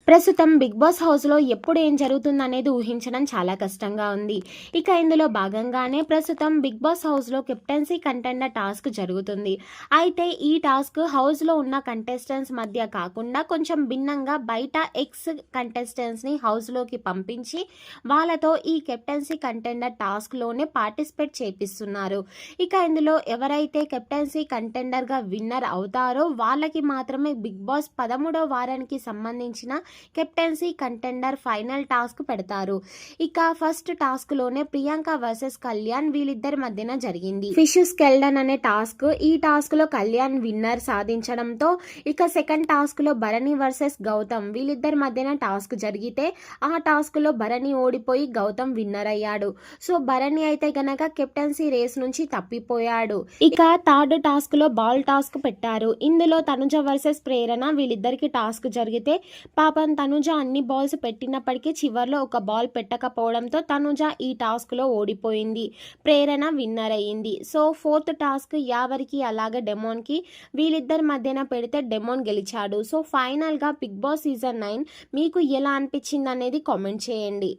ప్రస్తుతం 'big boss' హౌస్‌లో ఎప్పుడు ఏం జరుగుతుందనేది ఊహించడం చాలా కష్టంగా ఉంది. ఇక ఇందులో భాగంగానే ప్రస్తుతం 'బిగ్ బాస్' హౌస్‌లో కెప్టెన్సీ కంటెండర్ టాస్క్ జరుగుతుంది. అయితే ఈ టాస్క్ హౌస్‌లో ఉన్న కంటెస్టెంట్స్ మధ్య కాకుండా కొంచెం భిన్నంగా బయట ఎక్స్ కంటెస్టెంట్స్‌ని హౌస్‌లోకి పంపించి వాళ్ళతో ఈ కెప్టెన్సీ కంటెండర్ టాస్క్‌లోనే పార్టిసిపేట్ చేపిస్తున్నారు. ఇక ఇందులో ఎవరైతే కెప్టెన్సీ కంటెండర్‌గా విన్నర్ అవుతారో వాళ్ళకి మాత్రమే 'బిగ్ బాస్' 13వ వారానికి సంబంధించిన కెప్టెన్సీ కంటెండర్ ఫైనల్ టాస్క్ పెడతారు. ఇక ఫస్ట్ టాస్క్ లోనే ప్రియాంక వర్సెస్ కళ్యాణ్ వీళ్ళిద్దరి మధ్యన జరిగింది. ఫిష్ స్కెల్డన్ అనే టాస్క్. ఈ టాస్క్ లో కళ్యాణ్ విన్నర్ సాధించడంతో ఇక సెకండ్ టాస్క్ లో భరణి వర్సెస్ గౌతమ్ వీళ్ళిద్దరి మధ్యన టాస్క్ జరిగితే ఆ టాస్క్ లో భరణి ఓడిపోయి గౌతమ్ విన్నర్ అయ్యాడు. సో భరణి అయితే గనక కెప్టెన్సీ రేస్ నుంచి తప్పిపోయాడు. ఇక థర్డ్ టాస్క్ లో బాల్ టాస్క్ పెట్టారు. ఇందులో తనుజ వర్సెస్ ప్రేరణ వీళ్ళిద్దరికి టాస్క్ జరిగితే పాపం తనుజ అన్ని బాల్స్ పెట్టినప్పటికీ చివర్లో ఒక బాల్ పెట్టకపోవడంతో తనుజ ఈ టాస్క్ లో ఓడిపోయింది. ప్రేరణ విన్నర్ అయ్యింది. సో ఫోర్త్ టాస్క్ యావరికి అలాగే డెమోన్ కి వీళ్ళిద్దరి మధ్యన పెడితే డెమోన్ గెలిచాడు. సో ఫైనల్ గా బిగ్ బాస్ సీజన్ 9 మీకు ఎలా అనిపించింది అనేది కామెంట్ చేయండి.